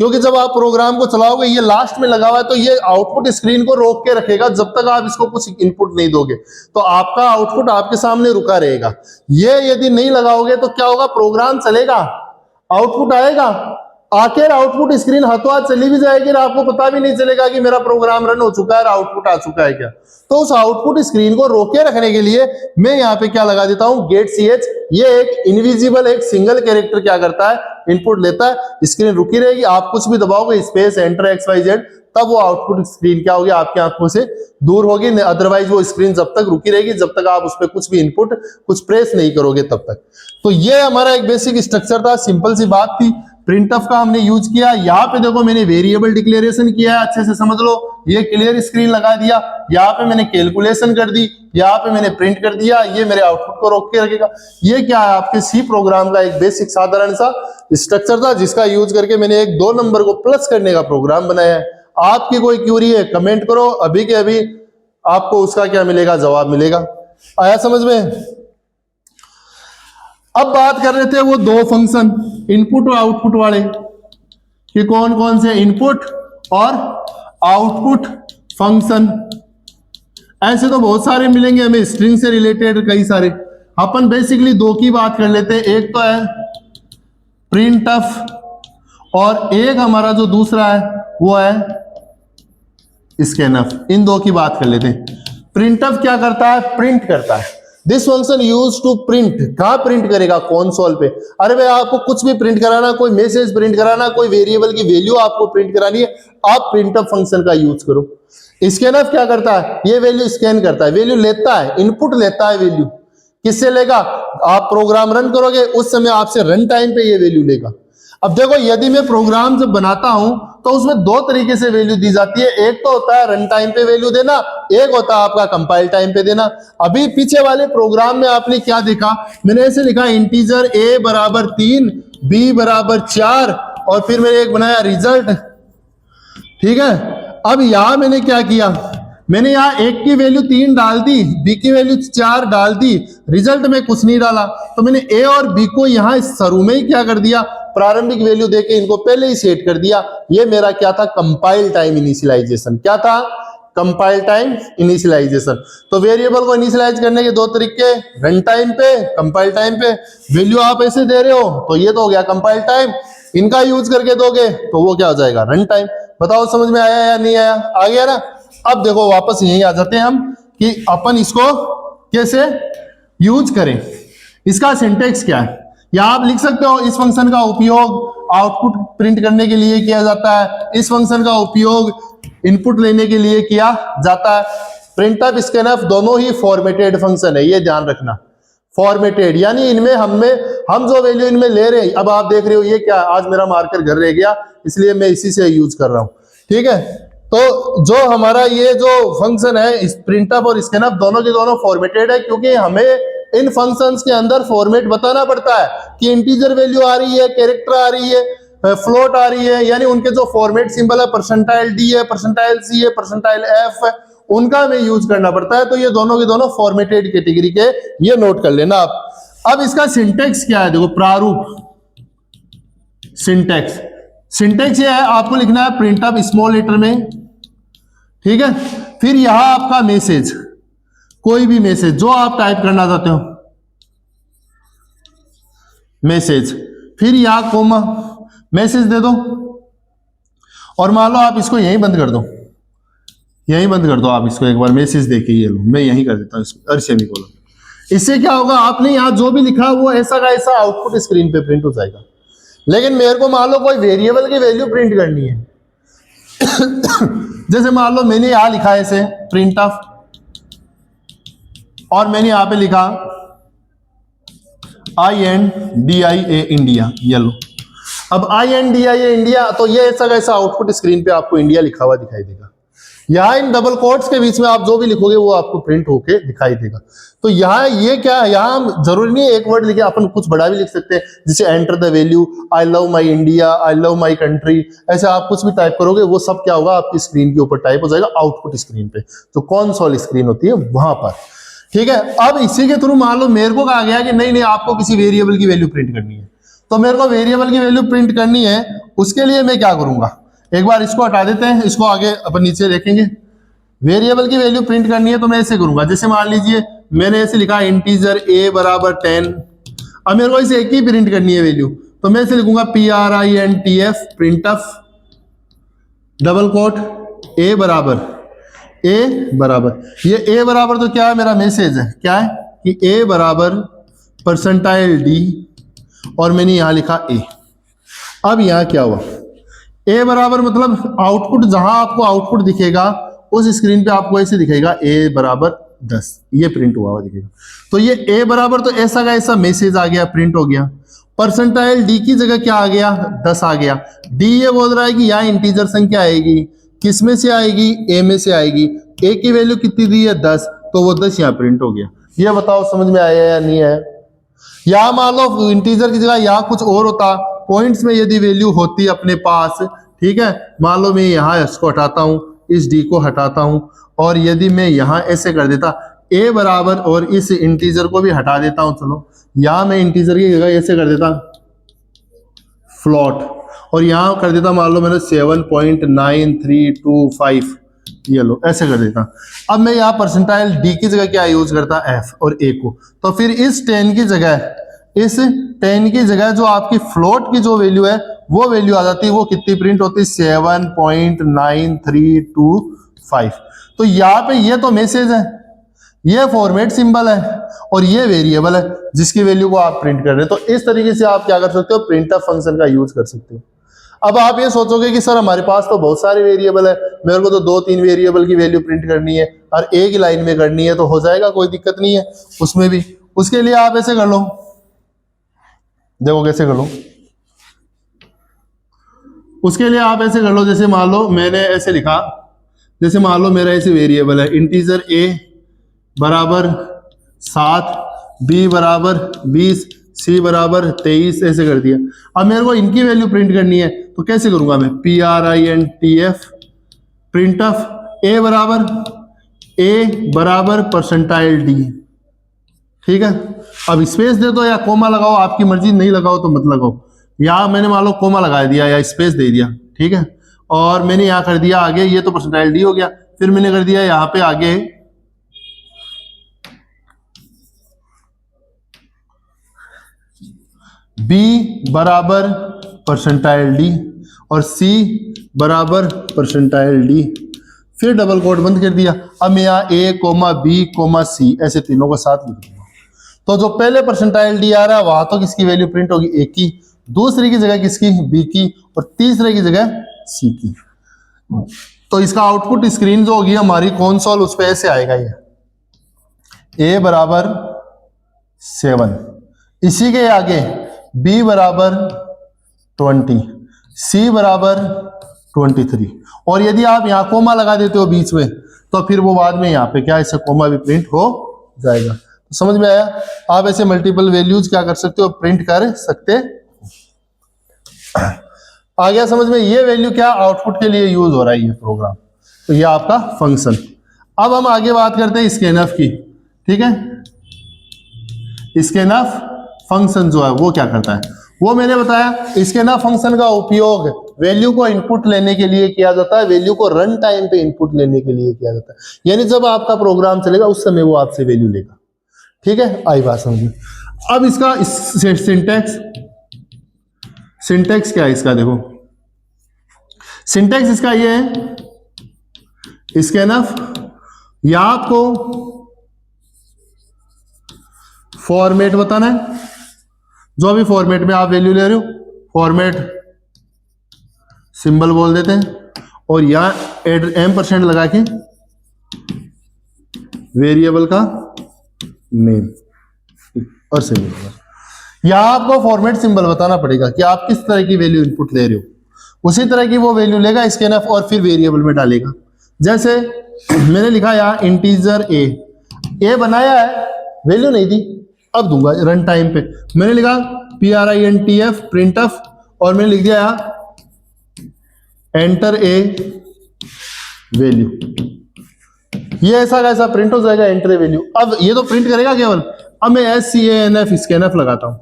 क्योंकि जब आप प्रोग्राम को चलाओगे, ये लास्ट में लगा हुआ है, तो ये आउटपुट स्क्रीन को रोक के रखेगा जब तक आप इसको कुछ इनपुट नहीं दोगे। तो आपका आउटपुट आपके सामने रुका रहेगा। ये यदि नहीं लगाओगे तो क्या होगा, प्रोग्राम चलेगा, आउटपुट आएगा, आखिर आउटपुट स्क्रीन हाथों हाथ चली भी जाएगी और आपको पता भी नहीं चलेगा कि मेरा प्रोग्राम रन हो चुका है और आउटपुट आ चुका है क्या। तो उस आउटपुट स्क्रीन को रोके रखने के लिए मैं यहाँ पे क्या लगा देता हूं, गेट ch। ये एक इनविजिबल, एक सिंगल कैरेक्टर क्या करता है, इनपुट लेता है, स्क्रीन रुकी रहेगी, आप कुछ भी दबाओगे, स्पेस एंटर XYZ, तब वो आउटपुट स्क्रीन क्या होगी, आपकी आंखों से दूर होगी। अदरवाइज वो स्क्रीन जब तक रुकी रहेगी जब तक आप उस पर कुछ भी इनपुट, कुछ प्रेस नहीं करोगे तब तक। तो ये हमारा एक बेसिक स्ट्रक्चर था, सिंपल सी बात थी। प्रिंटफ का हमने यूज किया। यहाँ पे देखो मैंने वेरिएबल डिक्लेरेशन किया है, अच्छे से समझ लो। ये क्लियर स्क्रीन लगा दिया, यहाँ पे मैंने कैलकुलेशन कर दी, यहाँ पे मैंने प्रिंट कर दिया, ये मेरे आउटपुट को रोक के रखेगा। ये क्या है, आपके सी प्रोग्राम का एक बेसिक साधारण सा स्ट्रक्चर था, जिसका यूज करके मैंने एक 2 नंबर को प्लस करने का प्रोग्राम बनाया है। आपकी कोई क्यूरी है, कमेंट करो, अभी के अभी आपको उसका क्या मिलेगा, जवाब मिलेगा। आया समझ में? अब बात कर रहे थे वो 2 फंक्शन, इनपुट और आउटपुट वाले, कि कौन कौन से इनपुट और आउटपुट फंक्शन। ऐसे तो बहुत सारे मिलेंगे हमें, स्ट्रिंग से रिलेटेड कई सारे। अपन बेसिकली 2 की बात कर लेते हैं। एक तो है प्रिंटफ और एक हमारा जो दूसरा है वो है स्कैनफ। इन 2 की बात कर लेते हैं। प्रिंटफ क्या करता है, प्रिंट करता है। This function use to print. कहां प्रिंट करेगा, कंसोल पे। अरे भाई आपको कुछ भी प्रिंट कराना, कोई मैसेज प्रिंट कराना, कोई वेरिएबल की वैल्यू आपको प्रिंट करानी है, आप प्रिंटफ फंक्शन का यूज करो। स्कैनफ क्या करता है, ये वैल्यू स्कैन करता है, वैल्यू लेता है, इनपुट लेता है। वैल्यू किससे लेगा, आप प्रोग्राम रन करोगे उस समय आपसे रन टाइम पे ये वैल्यू लेगा। अब देखो, यदि मैं प्रोग्राम जब बनाता हूं तो उसमें 2 तरीके से वैल्यू दी जाती है। एक तो होता है रन टाइम पे वैल्यू देना, एक होता है आपका कंपाइल टाइम पे देना। अभी पीछे वाले प्रोग्राम में आपने क्या देखा, मैंने ऐसे लिखा इंटीजर a बराबर 3, b बराबर 4 और फिर मैंने एक बनाया रिजल्ट। ठीक है, अब यहां मैंने क्या किया, मैंने यहां एक की वैल्यू 3 डाल दी, बी की वैल्यू 4 डाल दी, रिजल्ट में कुछ नहीं डाला। तो मैंने ए और बी को यहां शुरू में ही क्या कर दिया, प्रारंभिक वैल्यू देके इनको पहले ही सेट कर दिया। ये मेरा क्या था, कंपाइल टाइम इनिशियलाइजेशन। क्या था, कंपाइल टाइम इनिशियलाइजेशन। तो वेरिएबल को इनिशियलाइज करने के 2 तरीके, रन टाइम पे, कंपाइल टाइम पे। वैल्यू आप ऐसे दे रहे हो तो ये तो हो गया कंपाइल टाइम, इनका यूज करके दोगे तो वो क्या हो जाएगा, रन टाइम। बताओ समझ में आया या नहीं आया, आ गया ना। अब देखो वापस यही आ जाते हैं हम कि अपन इसको कैसे यूज करें। इसका सिंटेक्स क्या है, या आप लिख सकते हो, इस फंक्शन का उपयोग आउटपुट प्रिंट करने के लिए किया जाता है, इस फंक्शन का उपयोग इनपुट लेने के लिए किया जाता है। प्रिंटफ, स्कैनफ दोनों ही फॉर्मेटेड फंक्शन है, ये ध्यान रखना। फॉर्मेटेड यानी इनमें हम जो वैल्यू इनमें ले रहे हैं, अब आप देख रहे हो ये क्या, आज मेरा मार्कर घर रह गया इसलिए मैं इसी से यूज कर रहा हूं। ठीक है, तो जो हमारा ये जो फंक्शन है प्रिंटफ और स्कैनफ दोनों के दोनों फॉर्मेटेड है, क्योंकि हमें इन फंक्शंस के अंदर फॉर्मेट बताना पड़ता है कि इंटीजर वैल्यू आ रही है, कैरेक्टर आ रही है, फ्लोट आ रही है, यानी उनके जो फॉर्मेट सिंबल है परसेंटाइल डी है, परसेंटाइल सी है, परसेंटाइल एफ है, उनका हमें यूज करना पड़ता है। तो ये दोनों के दोनों फॉर्मेटेड कैटेगरी के, ये नोट कर लेना आप। अब इसका सिंटेक्स क्या है, देखो प्रारूप, सिंटेक्स। सिंटेक्स ये है, आपको लिखना है प्रिंटफ स्मॉल लेटर में, ठीक है। फिर यहां आपका मैसेज, कोई भी मैसेज जो आप टाइप करना चाहते हो, मैसेज, फिर यहां कोमा, मैसेज दे दो। और मान लो आप इसको यहीं बंद कर दो, यहीं बंद कर दो आप इसको, एक बार मैसेज देखिए, ये लो मैं यहीं कर देता हूं इसको, सेमीकोलन। इससे क्या होगा, आपने यहां जो भी लिखा वो ऐसा का ऐसा आउटपुट स्क्रीन पे प्रिंट हो जाएगा। लेकिन मेरे को मान लो कोई वेरिएबल की वैल्यू प्रिंट करनी है जैसे मान लो मैंने यहां लिखा है ऐसे प्रिंट ऑफ, और मैंने यहां पे लिखा INDIA इंडिया, ये लो। अब INDIA इंडिया, तो ये ऐसा कैसा आउटपुट स्क्रीन पे आपको इंडिया लिखा हुआ दिखाई देगा। यहां इन डबल कोट्स के बीच में आप जो भी लिखोगे वो आपको प्रिंट होके दिखाई देगा। तो यहाँ ये क्या है, यहाँ जरूरी नहीं एक वर्ड लिखे, अपन कुछ बड़ा भी लिख सकते हैं, जैसे enter the value, I love my India, I love my country, ऐसे आप कुछ भी टाइप करोगे वो सब क्या होगा, आपकी स्क्रीन के ऊपर टाइप हो जाएगा, आउटपुट स्क्रीन पे, जो कंसोल स्क्रीन होती है वहां पर। ठीक है, अब इसी के थ्रू मान लो मेरे को कहा गया कि नहीं आपको किसी वेरिएबल की वैल्यू प्रिंट करनी है, तो मेरे को वेरिएबल की वैल्यू प्रिंट करनी है, उसके लिए मैं क्या करूंगा, एक बार इसको हटा देते हैं, इसको आगे अपन नीचे देखेंगे। वेरिएबल की वैल्यू प्रिंट करनी है तो मैं ऐसे करूंगा, जैसे मान लीजिए मैंने ऐसे लिखा इंटीजर a बराबर 10। अब मेरे को इसे एक ही प्रिंट करनी है वैल्यू, तो मैं ऐसे लिखूंगा printf printf double quote a बराबर ये a बराबर तो क्या है, मेरा मैसेज है, क्या है कि a बराबर %d और मैंने यहां लिखा a। अब यहां क्या हुआ, a बराबर मतलब आउटपुट, जहां आपको आउटपुट दिखेगा उस स्क्रीन पे आपको ऐसे दिखेगा a बराबर 10, ये प्रिंट हुआ दिखेगा। तो ये a बराबर तो ऐसा का ऐसा मैसेज आ गया, प्रिंट हो गया। %d की जगह क्या आ गया, 10 आ गया। d ये बोल रहा है कि यहाँ इंटीजर संख्या आएगी, किस में से आएगी, a में से आएगी। a की वैल्यू कितनी दी है, 10, तो वो 10 यहाँ प्रिंट हो गया। ये बताओ समझ में आया या नहीं आया। यहाँ मान लो इंटीजर की जगह यहाँ कुछ और होता, पॉइंट्स में यदि वैल्यू होती अपने पास, ठीक है, मान लो मैं यहाँ इसको हटाता हूँ, इस d को हटाता हूँ, और यदि मैं यहाँ ऐसे कर देता a बराबर और इस इंटीजर को भी हटा देता हूँ, चलो यहाँ मैं इंटीजर की जगह ऐसे कर देता फ्लोट, और यहाँ कर देता मान लो मैंने 7.9325, ये लो ऐसे कर देता। अब मैं यहाँ % d की जगह क्या यूज करता, f और a को, तो फिर इस 10 की जगह जो आपकी फ्लोट की जो वैल्यू है वो वैल्यू आ जाती है, वो कितनी प्रिंट होती है, 7.9325। तो यहाँ पे ये तो मैसेज है, ये फॉर्मेट सिंबल है, और ये वेरिएबल है जिसकी वैल्यू को आप प्रिंट कर रहे हैं। तो इस तरीके से आप क्या कर सकते हो, प्रिंटफ फंक्शन का यूज कर सकते हो। अब आप ये सोचोगे कि सर हमारे पास तो बहुत सारे वेरिएबल है, मेरे को तो 2-3 वेरिएबल की वैल्यू प्रिंट करनी है और एक ही लाइन में करनी है, तो हो जाएगा, कोई दिक्कत नहीं है उसमें भी। उसके लिए आप ऐसे कर लो, देखो कैसे कर लो। उसके लिए आप ऐसे कर लो, जैसे मान लो मैंने ऐसे लिखा, जैसे मान लो मेरा ऐसे वेरिएबल है इंटीजर a बराबर 7, b बराबर 20, c बराबर 23, ऐसे कर दिया। अब मेरे को इनकी वैल्यू प्रिंट करनी है, तो कैसे करूंगा मैं, printf printf a बराबर %d, ठीक है। अब स्पेस दे दो या कोमा लगाओ, आपकी मर्जी, नहीं लगाओ तो मत लगाओ। यहाँ मैंने मान लो कोमा लगा दिया या स्पेस दे दिया, ठीक है, और मैंने यहाँ कर दिया आगे, ये तो %d हो गया। फिर मैंने कर दिया यहाँ पे आगे b बराबर %d और c बराबर %d, फिर डबल कोट बंद कर दिया। अब मैं यहाँ a, b, c ऐसे तीनों को साथ लिख दूंगा। तो जो पहले %d आ रहा है वहां तो किसकी वैल्यू प्रिंट होगी, a की, दूसरी की जगह किसकी, b की, और तीसरे की जगह c की। तो इसका आउटपुट स्क्रीन जो होगी हमारी कंसोल, उस पे ऐसे आएगा, ये a बराबर 7, इसी के आगे b बराबर 20, c बराबर 23, और यदि आप यहाँ कोमा लगा देते हो बीच में, तो फिर वो बाद में यहाँ पे क्या, इससे कोमा भी प्रिंट हो जाएगा। तो समझ में आया। आप ऐसे मल्टीपल वैल्यूज क्या कर सकते हो, प्रिंट कर सकते। आ गया समझ में, ये वैल्यू क्या आउटपुट के लिए यूज हो रहा है ये प्रोग्राम, तो ये आपका फंक्शन। अब हम आगे बात करते हैं स्कैनफ की, ठीक है। स्कैनफ फंक्शन जो है वो क्या करता है, वो मैंने बताया। स्कैनफ फंक्शन का उपयोग वैल्यू को इनपुट लेने के लिए किया जाता है, वैल्यू को रन टाइम पे इनपुट लेने के लिए किया जाता है, यानी जब आपका प्रोग्राम चलेगा उस समय वो आपसे वैल्यू लेगा, ठीक है। आई बात समझिए। अब इसका सिंटेक्स क्या है इसका, देखो सिंटेक्स इसका ये है, स्कैनफ, या आपको फॉर्मेट बताना है, जो भी फॉर्मेट में आप वैल्यू ले रहे हो, फॉर्मेट सिंबल बोल देते हैं, और यहां $m% लगा के वेरिएबल का नेम और सिंबल। यहां आपको फॉर्मेट सिंबल बताना पड़ेगा कि आप किस तरह की वैल्यू इनपुट ले रहे हो, उसी तरह की वो वैल्यू लेगा स्कैनफ और फिर वेरिएबल में डालेगा। जैसे मैंने लिखा यहाँ इंटीजर a बनाया है, वैल्यू नहीं दी, अब दूंगा रन टाइम पे। मैंने लिखा printf printf और मैंने लिख दिया यहाँ एंटर a वैल्यू, ये ऐसा कैसा प्रिंट हो जाएगा, एंटर ए वैल्यू। अब ये तो प्रिंट करेगा केवल। अब मैं SCANF स्कैनफ लगाता हूं,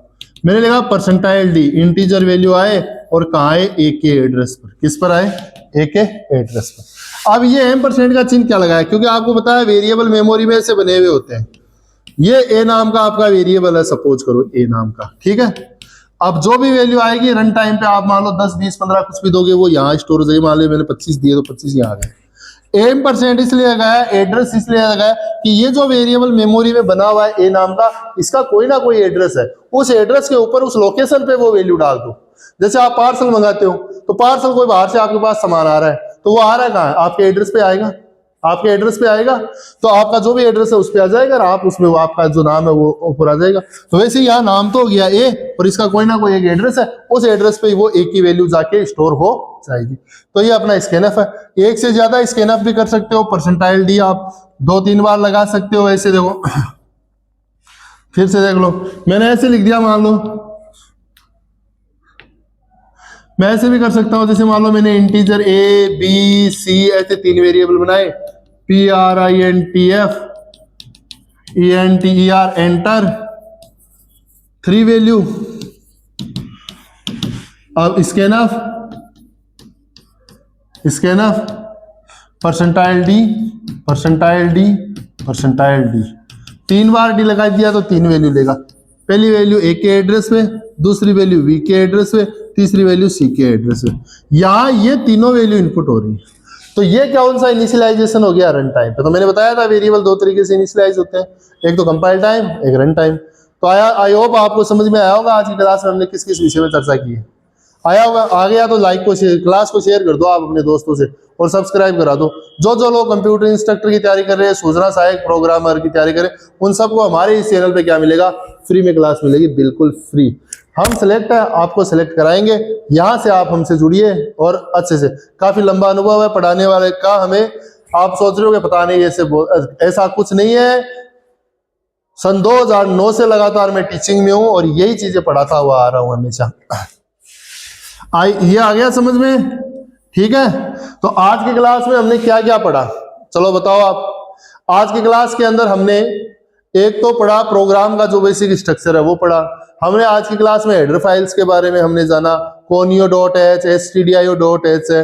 मैंने लिखा %d इंटीजर वैल्यू आए और कहाँ आए, ए के एड्रेस पर। किस पर आए, ए के एड्रेस पर। अब ये M% का चिन्ह क्या लगाया, क्योंकि आपको पता है वेरिएबल मेमोरी में से बने हुए होते हैं। ये ए नाम का आपका वेरिएबल है, सपोज करो ए नाम का, ठीक है। अब जो भी वैल्यू आएगी रन टाइम पे, आप मान लो 10 20 15 कुछ भी दोगे, वो यहाँ स्टोर हो जाएगी। मान लो मैंने 25 दिए तो 25 यहाँ आ गए। M% इसलिए लगाया, एड्रेस इसलिए लगाया कि ये जो वेरिएबल मेमोरी में बना हुआ है ए नाम का, इसका कोई ना कोई एड्रेस है। उस एड्रेस के ऊपर उस लोकेशन पे वो वैल्यू डाल दो। जैसे आप पार्सल मंगाते हो, तो पार्सल कोई बाहर से आपके पास सामान आ रहा है, तो वो आ रहा है कहाँ है, आपके एड्रेस पे आएगा, आपके एड्रेस पे आएगा। तो आपका जो भी एड्रेस है उस पे आ जाएगा, और आप उसमें वो आपका जो नाम है वो ऊपर आ जाएगा। तो वैसे यहाँ नाम तो हो गया ए, और इसका कोई ना कोई एक एड्रेस है, उस एड्रेस पे वो ए की वैल्यू जाके स्टोर हो जाएगी। तो ये अपना स्कैनफ है। एक से ज्यादा स्कैनफ भी कर सकते हो, परसेंटाइल डी आप 2-3 बार लगा सकते हो। ऐसे देखो, फिर से देख लो, मैंने ऐसे लिख दिया, मान लो मैं ऐसे भी कर सकता हूं। जैसे मान लो मैंने इंटीजर ए बी सी ऐसे 3 वेरिएबल बनाए, PRINTF ENTER एंटर 3 वैल्यू। अब स्कैनफ परसेंटाइल डी 3 बार डी लगा दिया तो 3 वैल्यू लेगा। पहली वैल्यू ए के एड्रेस पे, दूसरी वैल्यू बी के एड्रेस पे, तीसरी वैल्यू सी के एड्रेस पे। यहाँ ये तीनों वैल्यू इनपुट हो रही है। तो ये कौन सा इनिशियलाइजेशन हो गया, रन टाइम पे। तो मैंने बताया था वेरिएबल 2 तरीके से इनिशियलाइज होते हैं, एक तो कंपाइल टाइम, एक रन टाइम। तो आई होप आपको समझ में आया होगा आज की क्लास में हमने किस किस विषय में चर्चा की है। आया होगा, आ गया तो लाइक को शेयर, क्लास को शेयर कर दो आप अपने दोस्तों से, और सब्सक्राइब करा दो। जो लोग कंप्यूटर इंस्ट्रक्टर की तैयारी कर रहे हैं, सूचना सहायक प्रोग्रामर की तैयारी करें, उन सबको हमारे इस चैनल पे क्या मिलेगा, फ्री में क्लास मिलेगी, बिल्कुल फ्री। हम सिलेक्ट है, आपको सिलेक्ट कराएंगे। यहाँ से आप हमसे जुड़िए और अच्छे से, काफी लंबा अनुभव है पढ़ाने वाले का हमें। आप सोच रहे हो कि पता नहीं ऐसा कुछ नहीं है। सन 2009 से लगातार मैं टीचिंग में हूं और यही चीजें पढ़ाता हुआ आ रहा हूं हमेशा। ये आ गया समझ में, ठीक है। तो आज की क्लास में हमने क्या क्या पढ़ा, चलो बताओ आप। आज की क्लास के अंदर हमने एक तो पढ़ा प्रोग्राम का जो बेसिक स्ट्रक्चर है वो पढ़ा हमने। आज की क्लास में हेडर फाइल्स के बारे में हमने जाना, conio.h stdio.h है,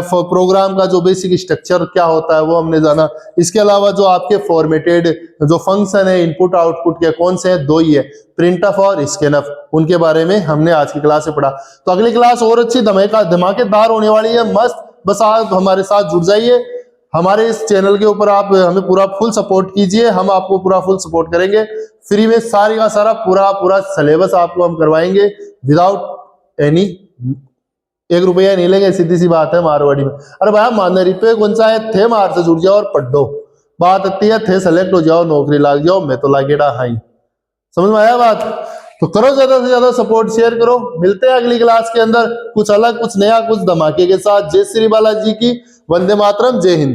प्रोग्राम का जो बेसिक स्ट्रक्चर क्या होता है वो हमने जाना। इसके अलावा जो आपके फॉर्मेटेड जो फंक्शन है इनपुट आउटपुट के कौन से हैं, 2 ही है, प्रिंटफ और स्कैनफ, उनके बारे में हमने आज की क्लास में पढ़ा। तो अगली क्लास और अच्छी धमाकेदार होने वाली है, मस्त। बस आप हमारे साथ जुड़ जाइए, हमारे इस चैनल के ऊपर आप हमें पूरा फुल सपोर्ट कीजिए, हम आपको पूरा फुल सपोर्ट करेंगे। फ्री में सारी का सारा पूरा सिलेबस आपको हम करवाएंगे विदाउट एनी, 1 रुपया नहीं लेंगे, सीधी सी बात है मारवाड़ी में। अरे भाई मानने रुपये कौन सा है, थे मार से जुड़ जाओ और पढ़ दो, बात आती है, थे सेलेक्ट हो जाओ, नौकरी लाग जाओ, मैं तो लागेड़ा हाई। समझ में आया बात? तो करो, ज्यादा से ज्यादा सपोर्ट शेयर करो। मिलते हैं अगली क्लास के अंदर कुछ अलग, कुछ नया, कुछ धमाके के साथ। जय श्री बालाजी की, वंदे मातरम, जय हिंद।